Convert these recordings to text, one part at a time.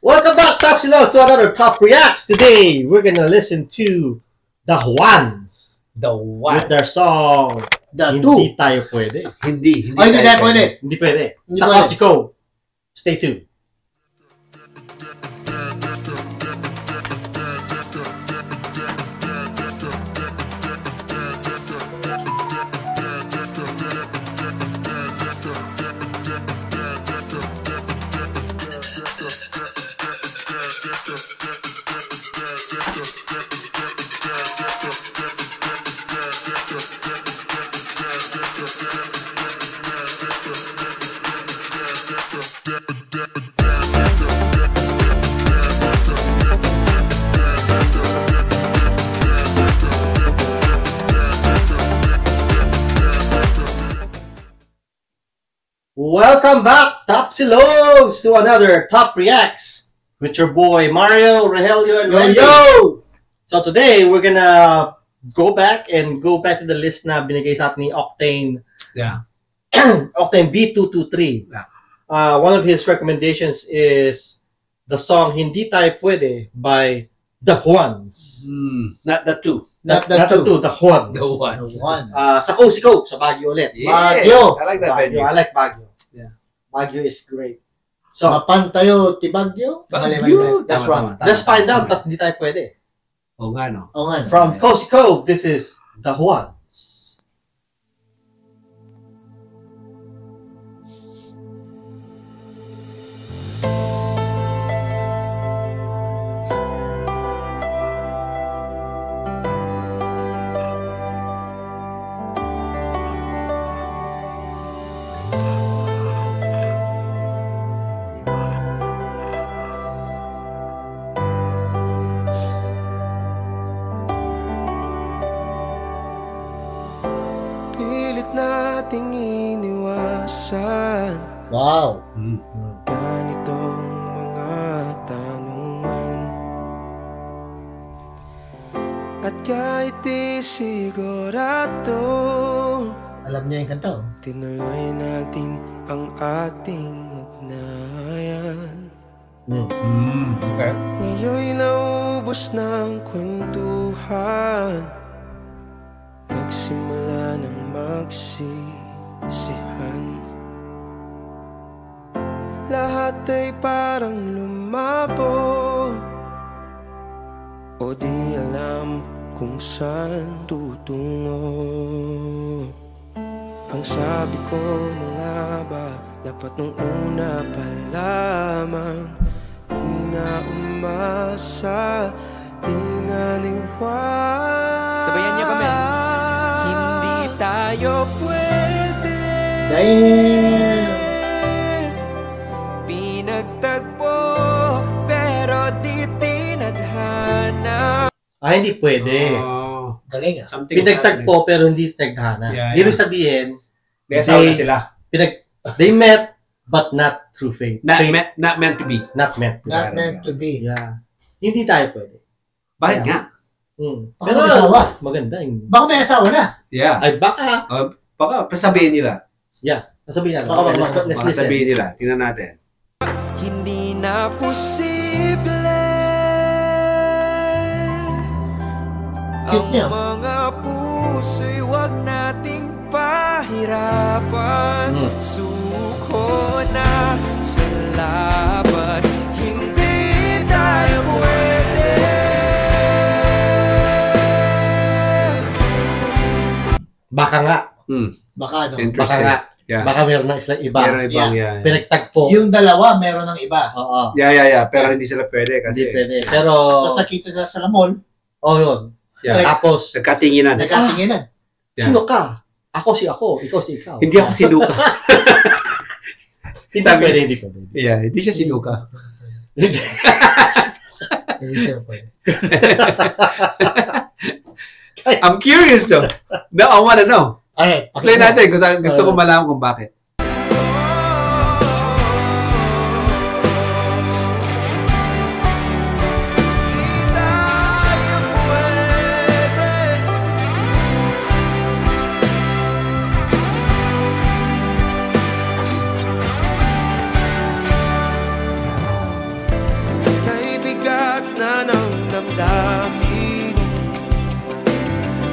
Welcome back, Top Silos, to another Top Reacts. Today, we're gonna listen to The Juans The with what? their song The Hindi Tayo Pwede. Hindi Ay, hindi tayo pwede. Hindi pwede. Hindi Sa pwede. Costco. Stay tuned. Welcome back, Top Silos, to another Top Reacts with your boy Mario, Rogelio, and Yo, Randy. yo! So today, we're gonna go back to the list na binigay sa atin ni Octane. Yeah. Octane B223. Yeah. One of his recommendations is the song Hindi Tayo Pwede by The Juans. Not the two. Not Not the two, The Juans. The one. The one. Sa Costco, sa Baguio ulit. Yeah. Baguio. I like that Baguio. venue. I like Baguio. Yeah. Baguio is great. So, Mapantayo, Tibagyo? Baguio. That's Tama, wrong. tama, tama, let's find tama. out that hindi tayo pwede. Oo nga, no? Oo nga. From Costco, this is The Juans. Pilit nating iniwasan Wow. ganitong mga tanungan. At kahit di sigurado, Alam niya yung kanta, oh. tinuloy natin ang ating ugnayan. Okay. Ngayon'y naubos ng kwentuhan, nagsimula ng magsisihan. Lahat ay parang lumabo, o di alam kung saan tutungo. Ang sabi ko na nga ba, dapat nung una pa lamang, di na umasa, di naniwala. Sabayan niyo kami. Hindi tayo pwede. Damn. Pinagtagpo, pero di tinadhana. Hindi pwede. Oh, Galing, ah. something Pinagtagpo pero hindi tagdhana. Yeah, Ibig yeah. sabihin, May asawa na sila. they met but not through faith. Not Faith, meant to be. not meant. Not meant to be. Yeah. Hindi tayo pwede. Bakit nga? Pero Baka may asawa. maganda yung... Baka may asawa na. Yeah. Ay, baka. Baka pasabihin nila. Sabihin natin. Baka Okay, mag- let's Baka listen. sabihin nila. Tingnan natin. Hindi na posible Cute ang niya. mga puso'y wag nating pahirapan. Suko na sa laban, hindi tayo pwede. Baka nga. Baka, no? Baka Interesting. nga. Yeah. Baka meron na silang iba. Meron ibang yan. Pinagtagpo. Yung dalawa, meron ng iba. Oo. Yeah. Pero hindi sila pwede kasi Hindi pwede. Pero, Tapos nakita siya sa mall, yun. yeah. Tapos, Nagkatinginan. nagkatinginan. Yeah. sino ka? Ako si ako. Ikaw si ikaw. Hindi ako sinuka. Hindi Sabi- pwede, hindi pwede. Yeah, hindi siya sinuka. Hindi siya pwede. I'm curious though. No, I wanna know. Ay, Play natin kasi gusto ko malaman kung bakit. damdamin.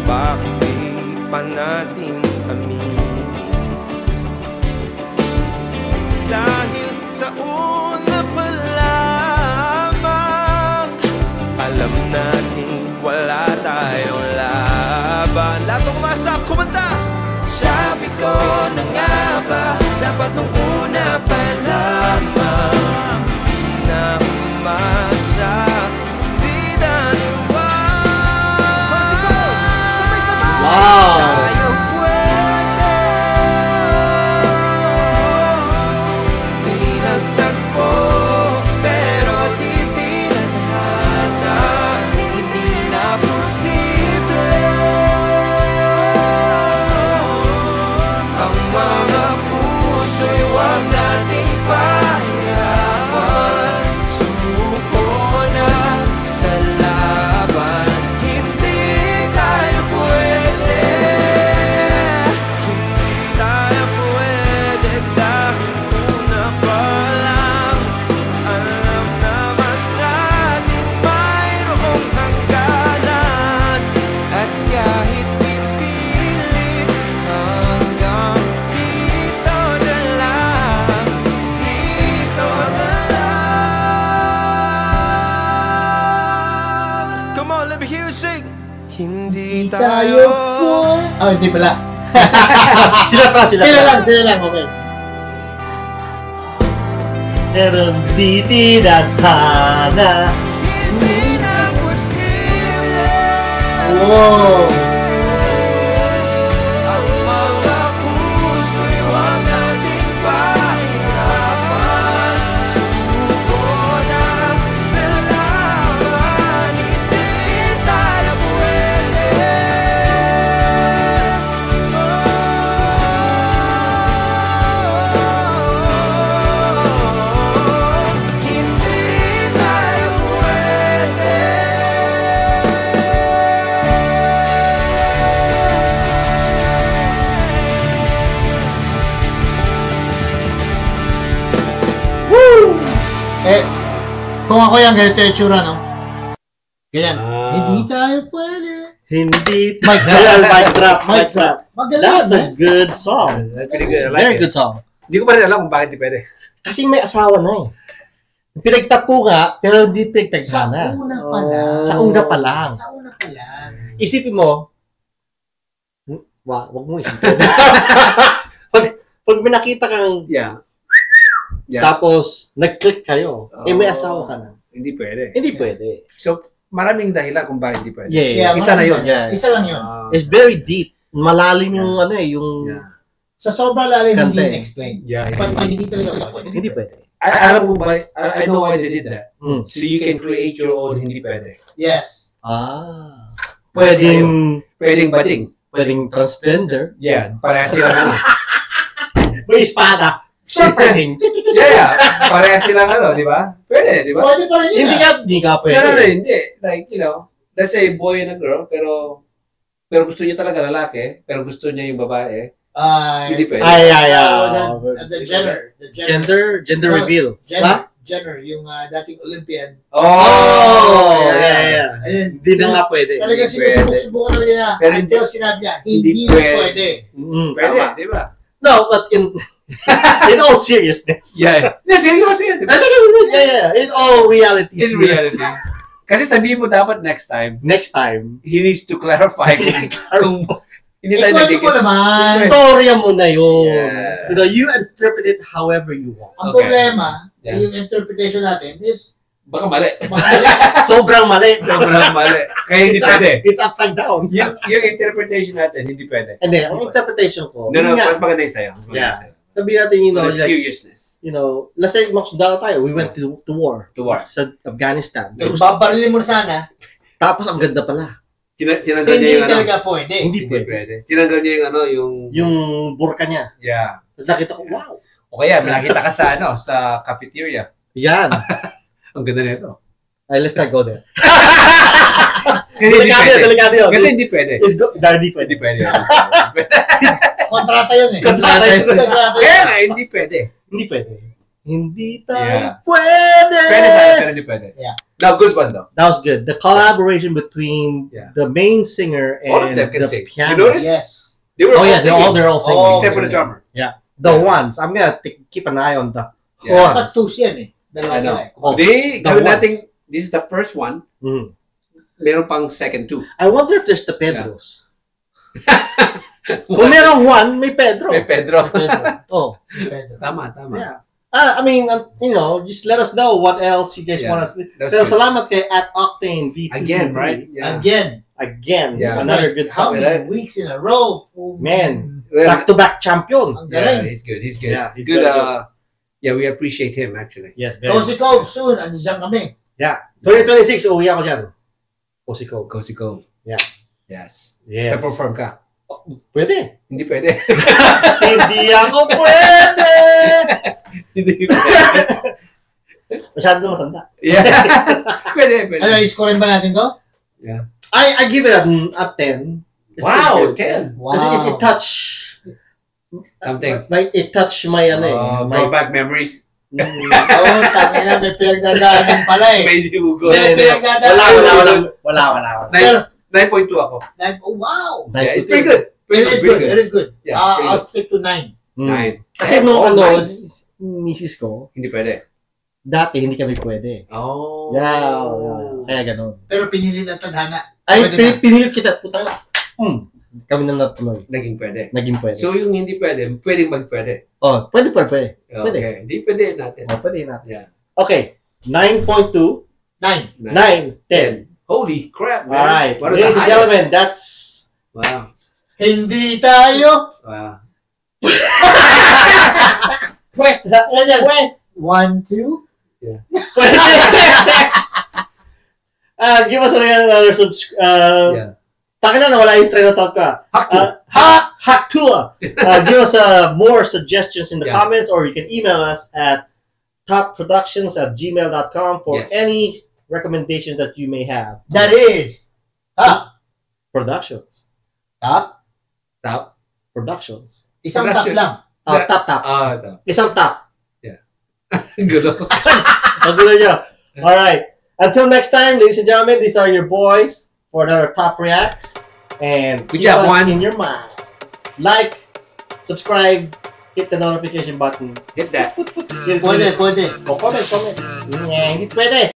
Bakit di pa natin aminin? Dahil sa una pa lamang alam nating wala tayong laban. Lahat ng umasa, kumanta! Sabi ko na nga ba, dapat nung una pa lamang di na umasa, di na luwan. Sabay-sabay! Wow! Tayo pwede. Di nagtagpo, pero di tinadhana. Hindi na posible ang mga puso'y huwag nating pahirapan. Suko na sa laban, hindi tayo pwede. Hindi tayo pwede dahil una pa lang alam naman natin mayroong hangganan. At kahit ipilit hanggang dito na lang, dito na lang. Come on, let me hear you sing. Hindi Tayo tayo po. Ah, hindi pala. Sila Sila lang, okay. Pero di tinadhana. hindi na posible. Wow! Ang mga puso'y huwag nating pahirapan. Suko na sa laban, hindi tayo pwede. Hindi tayo pwede. Eh, kung ako yan, ganito yung tsura, no? Ganyan. Ah. Hindi tayo pwede. Hindi. Mic drop. Well, mic drop. Mic drop. Magaling That's a eh. good song. Pretty good. I like Very it. good song. Hindi ko pa rin alam kung bakit di pwede. Kasi may asawa na eh. Pinagtapo nga, pero hindi Sa pinagtagana. una pa lang. Sa una pa lang. Sa una pa lang. Isipin mo, wag mo isipin. pag may nakita kang, Yeah. Yeah. tapos nag-click kayo, may asawa ka na. Hindi pwede. Hindi pwede. So, maraming dahilan kung bakit di pwede. Yeah. Isa na yun. Yeah. Isa lang yun. It's very deep. Malalim yung yung Yeah. Sa sobrang lalim, hindi Kante. in-explain. Yeah. But hindi talaga pwede. hindi pwede. Alam mo ba, I know why they did that. Mm. So you can create your own hindi pwede. Yes. Pwedeng Pwedeng transgender. Yeah, parehas silang ano. May espada. Surfing. Yeah, parehas silang ano, di ba? Pwede, di ba? Pwede pa rin yun. Hindi ka pwede. No, hindi. Like, you know, let's say boy and a girl, pero gusto niya talaga lalaki, pero gusto niya yung babae. Hindi pwede. The Jenner. Gender No, reveal. Jenner, yung dating Olympian. Yeah. Ayun. Hindi na nga pwede. Talagang sinusubukan talaga niya. Pero Until sinabi niya, hindi hindi pwede. pwede. Pwede, Tama. di ba? No, but in all seriousness. Yeah. Yeah, seryoso yan, di ba? Yeah. In all reality. In reality. Kasi sabihin mo dapat next time, Next time, he needs to clarify kung hindi tayo Ikwento mo nagiging... naman. storya mo na yun. Yeah. You know, you interpret it however you want. Ang Okay. problema, Yeah. yung interpretation natin is, Baka mali. Sobrang mali. Sobrang mali. Kaya hindi pwede. It's upside down. Yung interpretation natin, hindi pwede. Hindi, ang interpretation ko, No, yun nga, mas maganda yung sa'yo. Mas maganda Yeah. yung sa'yo. sabi natin, The seriousness. let's say, magsudala tayo, we went to war To war. sa Afghanistan. babarilin mo sana, Tapos, ang ganda pala. Tinanggal niya hindi yung ano. talaga pwede. Hindi Hindi pwede. pwede. Tinanggal niya yung ano, yung... Yung burka niya. Yeah. Tapos nakita ko, wow. O kaya, nakita ka sa ano, sa cafeteria. Yan. Ang ganda nito. Ay, let's not go there. Kasi hindi pwede. Delikado yun. Kasi hindi pwede. Hindi pwede. Hindi pwede. Kontrata yun eh. Kontrata yun. Kontrata Kaya yun. nga, hindi pwede. Hindi pwede. Hindi tayo Yeah. pwede. Pwede sa pero hindi pwede. No, good one though. That was good. The collaboration between Yeah. the main singer and All of them can the sing. You pianist. notice? Yes. They were Oh all yeah, singing, they're all singing. Oh, except for the okay. drummer. The ones. I'm gonna keep an eye on the Yeah. Dapat two yan eh. Dalawa I know. sila eh. Oh, They, the gawin ones. natin, this is the first one. Mhm. Meron pang second two. I wonder if there's the Pedros. Kung merong one, may Pedro. May Pedro. Pedro. Oh, Pedro. Tama. yeah. I mean, just let us know what else you guys Yeah. want us to. That's Pero good. salamat kay at Octane V2. Again, right? Yeah. Again. It's Yeah. another good How song. many weeks in a row? Man. Well, Back-to-back champion. Ang yeah, galing. he's good. He's good. Yeah, he's good. very Yeah, we appreciate him actually. Yes, very Cozy Cove, soon. Andiyan kami. 2026, uwi ako dyan. Kosiko. Cozy Cove. Yeah. Yes. Yes. Perform ka. Pwede. Hindi pwede. Hindi ako pwede. Hindi pwede. Masyado matanda. Yeah. Pwede. Ano, i-scorein ba natin to? I give it a 10. It's Wow, pretty good. 10. Wow. Kasi it touch Something. it touch my my Throwback memories. Oo, tangina, may pinagdadaanan pala eh. Medyo hugot. May pinagdadaanan. Wala. Pero, 9.2 ako. oh, wow. Yeah, it's pretty good. It is good. It is good. Yeah, pretty I'll good. stick to 9. 9. Kasi nung Oh, nice. misis ko, Hindi pwede. dati hindi kami pwede. Oh. Yeah. Kaya ganun. Pero pinili ng tadhana. Ay, Pwede na. pinilit kita. Putang na. Kami na natuloy. Naging pwede. Naging pwede. So yung hindi pwede, pwedeng magpwede. Oh, pwede. Pwede. Okay. Hindi pwede natin. Oh, pwede na. Yeah. Okay. 9.2, 9. 9, 10. Holy crap, man. Alright. One of the Ladies and highest. gentlemen, that's Wow. Hindi tayo. Wow. Wait. Yan. 1, 2. give us another Yeah. Takin na nawala yung train of thought ko. Hack tour. Give us more suggestions in the Yeah. comments, or you can email us at topproductions@gmail.com for Yes. any recommendations that you may have. That is. Productions. Top. Productions. Isang Production. top lang. Top. Ito. Isang top. Gulo. Magulo nyo. Alright. Until next time, ladies and gentlemen, these are your boys for another Top Reacts. And Good keep job, us Juan. in your mind. Like, subscribe, hit the notification button. Hit that. Put. Pwede. Comment. Hindi pwede.